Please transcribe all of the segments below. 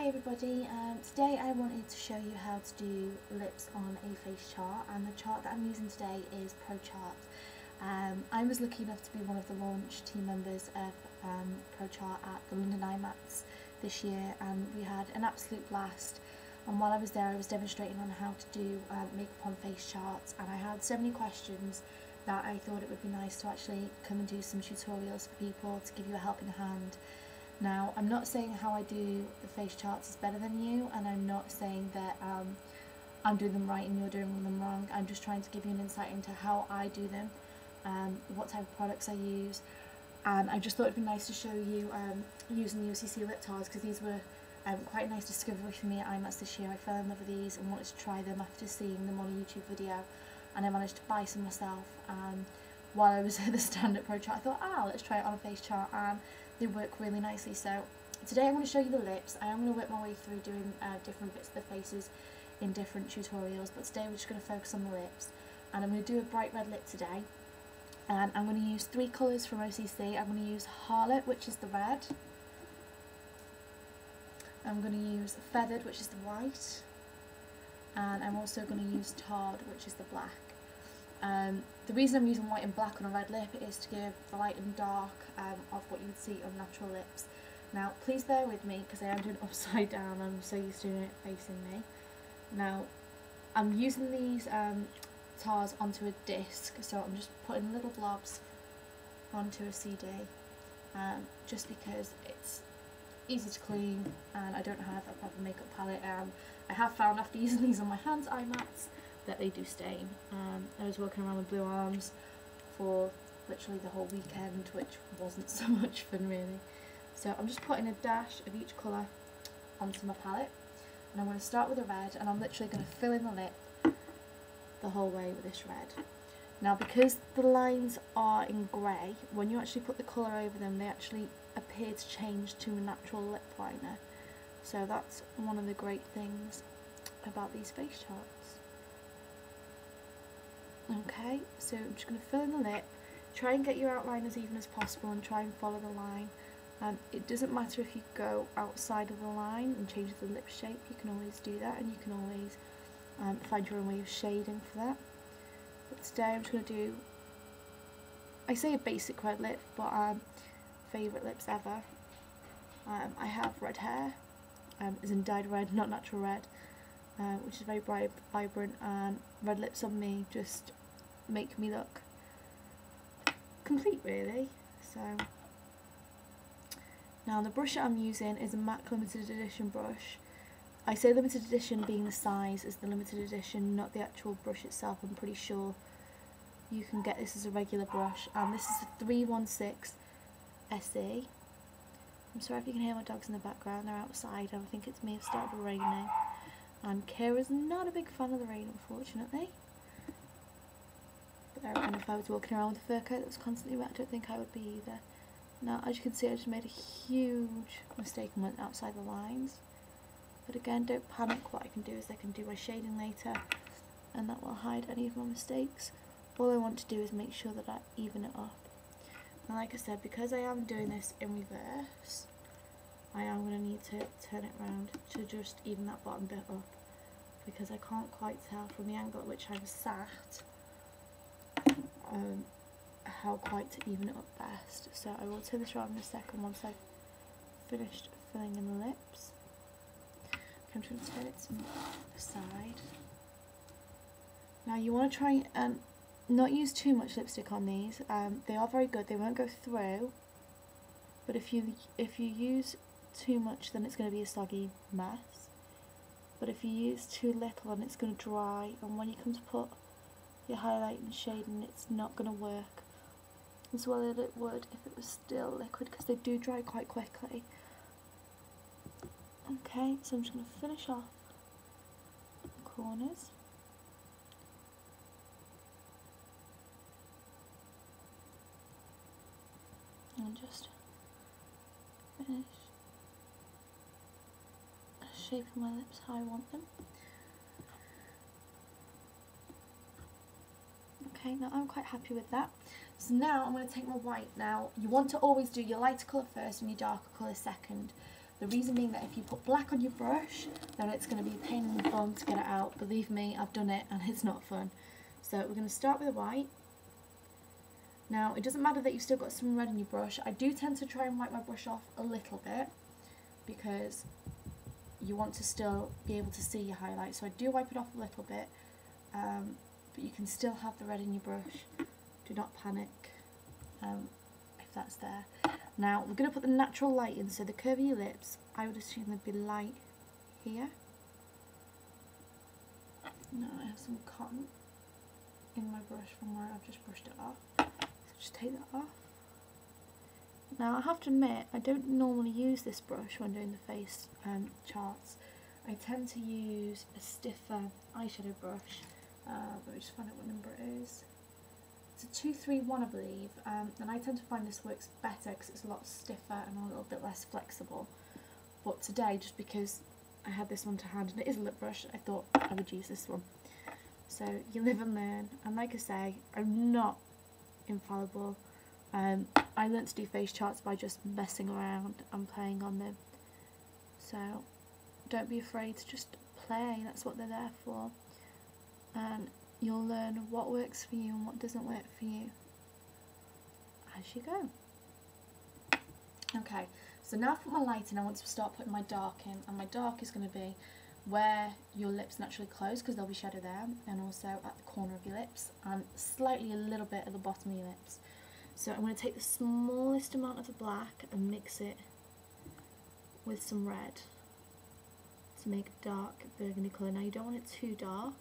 Hi everybody, today I wanted to show you how to do lips on a face chart, and the chart that I'm using today is ProChart. I was lucky enough to be one of the launch team members of ProChart at the London IMAX this year, and we had an absolute blast. And while I was there I was demonstrating on how to do makeup on face charts, and I had so many questions that I thought it would be nice to actually come and do some tutorials for people to give you a helping hand. Now, I'm not saying how I do the face charts is better than you, and I'm not saying that I'm doing them right and you're doing them wrong. I'm just trying to give you an insight into how I do them, what type of products I use, and I just thought it'd be nice to show you using the OCC lip tars, because these were quite a nice discovery for me at IMAX this year. I fell in love with these and wanted to try them after seeing them on a YouTube video, and I managed to buy some myself. While I was at the stand at ProChart, I thought, let's try it on a face chart, and they work really nicely. So today I'm going to show you the lips. I am going to work my way through doing different bits of the faces in different tutorials, but today we're just going to focus on the lips, and I'm going to do a bright red lip today, and I'm going to use 3 colours from OCC. I'm going to use Harlot, which is the red, I'm going to use Feathered, which is the white, and I'm also going to use Tarred, which is the black. The reason I'm using white and black on a red lip is to give the light and dark of what you would see on natural lips. Now please bear with me because I am doing it upside down, I'm so used to doing it facing me. Now I'm using these tars onto a disc, so I'm just putting little blobs onto a CD, just because it's easy to clean and I don't have a proper makeup palette. I have found after using these on my hands IMAX that they do stain. I was walking around with blue arms for literally the whole weekend, which wasn't so much fun really. So I'm just putting a dash of each colour onto my palette, and I'm going to start with a red, and I'm literally going to fill in the lip the whole way with this red. Now because the lines are in grey, when you actually put the colour over them they actually appear to change to a natural lip liner. So that's one of the great things about these face charts. Okay, so I'm just going to fill in the lip, try and get your outline as even as possible and try and follow the line. It doesn't matter if you go outside of the line and change the lip shape, you can always do that, and you can always find your own way of shading for that. But today I'm just going to do, I say a basic red lip, but favourite lips ever. I have red hair, as in dyed red, not natural red, which is very bright, vibrant, and red lips on me just make me look complete really. So now the brush that I'm using is a MAC limited edition brush. I say limited edition being the size is the limited edition, not the actual brush itself. I'm pretty sure you can get this as a regular brush, and this is a 316 SE. I'm sorry if you can hear my dogs in the background, they're outside and I think it's may have started raining. And Kira's not a big fan of the rain, unfortunately. And if I was walking around with a fur coat that was constantly wet, I don't think I would be either. Now, as you can see, I just made a huge mistake and went outside the lines. But again, don't panic. What I can do is I can do my shading later, and that will hide any of my mistakes. All I want to do is make sure that I even it up. And like I said, because I am doing this in reverse, I am going to need to turn it around to just even that bottom bit up, because I can't quite tell from the angle at which I'm sat how quite to even it up best. So I will turn this around in a second once I've finished filling in the lips. I'm just going to turn it to the side. Now you want to try and not use too much lipstick on these. They are very good, they won't go through, but if you use too much then it's going to be a soggy mess. But if you use too little then it's going to dry, and when you come to put your highlight and shading it's not going to work as well as it would if it was still liquid, because they do dry quite quickly. Okay, so I'm just going to finish off the corners. And just finish shaping my lips how I want them. Okay, now I'm quite happy with that. So now I'm going to take my white. Now you want to always do your lighter colour first and your darker colour second. The reason being that if you put black on your brush, then it's going to be a pain in the bum to get it out. Believe me, I've done it and it's not fun. So we're going to start with the white. Now, it doesn't matter that you've still got some red in your brush. I do tend to try and wipe my brush off a little bit because you want to still be able to see your highlight. So I do wipe it off a little bit, but you can still have the red in your brush. Do not panic if that's there. Now, we're going to put the natural light in, so the curve of your lips, I would assume there'd be light here. Now I have some cotton in my brush from where I've just brushed it off. So just take that off. Now I have to admit, I don't normally use this brush when doing the face charts. I tend to use a stiffer eyeshadow brush, but I just find out what number it is. It's a 231, I believe, and I tend to find this works better because it's a lot stiffer and a little bit less flexible. But today, just because I had this one to hand and it is a lip brush, I thought I would use this one. So you live and learn, and like I say, I'm not infallible. I learnt to do face charts by just messing around and playing on them. So don't be afraid to just play, that's what they're there for. And you'll learn what works for you and what doesn't work for you as you go. Okay, so now I've put my light in, I want to start putting my dark in, and my dark is going to be where your lips naturally close because there'll be shadow there, and also at the corner of your lips and slightly a little bit at the bottom of your lips. So I'm going to take the smallest amount of the black and mix it with some red to make a dark burgundy colour. Now you don't want it too dark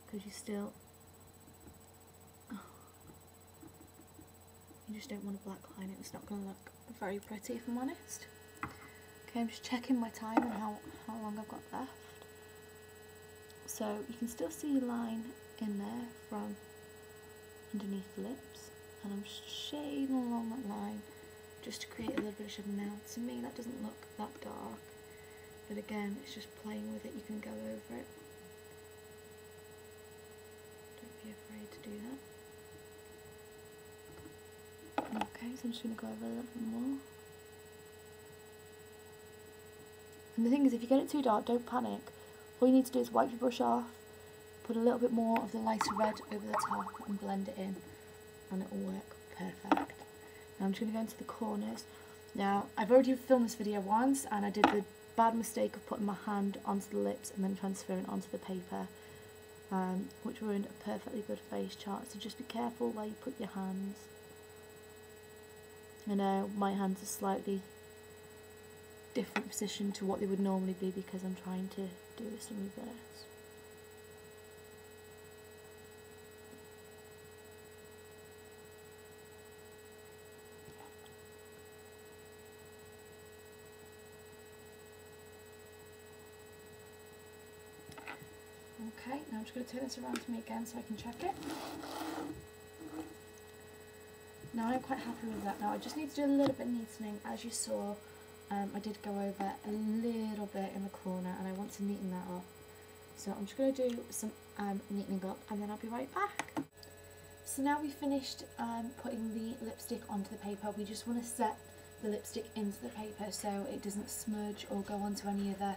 because you still, you just don't want a black line, it's not going to look very pretty if I'm honest. Okay, I'm just checking my time and how long I've got left. So you can still see a line in there from underneath the lips, and I'm just shading along that line just to create a little bit of shadow. Now to me that doesn't look that dark, but again it's just playing with it, you can go over it. Don't be afraid to do that. Okay, so I'm just going to go over a little bit more. And the thing is, if you get it too dark, don't panic. All you need to do is wipe your brush off, put a little bit more of the lighter red over the top and blend it in, and it will work perfect. Now I'm just going to go into the corners. Now I've already filmed this video once and I did the bad mistake of putting my hand onto the lips and then transferring it onto the paper, which ruined a perfectly good face chart, so just be careful where you put your hands. I know my hands are slightly different position to what they would normally be because I'm trying to do this in reverse. Okay, now I'm just going to turn this around to me again so I can check it. Now I'm quite happy with that. Now I just need to do a little bit of neatening. As you saw, I did go over a little bit in the corner and I want to neaten that up. So I'm just going to do some neatening up and then I'll be right back. So now we've finished putting the lipstick onto the paper. We just want to set the lipstick into the paper so it doesn't smudge or go onto any other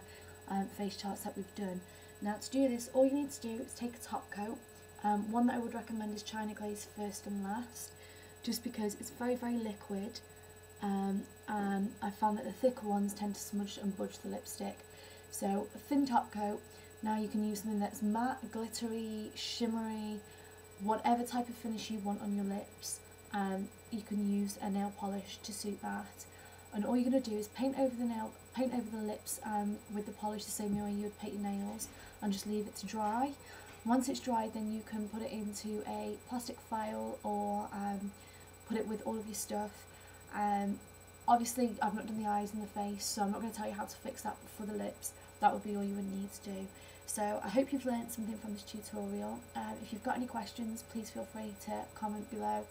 face charts that we've done. Now to do this, all you need to do is take a top coat. One that I would recommend is China Glaze First and Last, just because it's very, very liquid. And I found that the thicker ones tend to smudge and budge the lipstick. So a thin top coat. Now you can use something that's matte, glittery, shimmery, whatever type of finish you want on your lips. You can use a nail polish to suit that. And all you're going to do is paint over the lips with the polish the same way you would paint your nails, and just leave it to dry. Once it's dried, then you can put it into a plastic file or put it with all of your stuff. Obviously I've not done the eyes and the face, so I'm not going to tell you how to fix that for the lips. That would be all you would need to do. So I hope you've learnt something from this tutorial. If you've got any questions, please feel free to comment below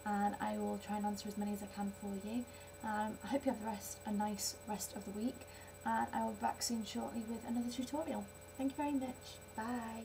and I will try and answer as many as I can for you. I hope you have a nice rest of the week, and I will be back soon shortly with another tutorial. Thank you very much. Bye.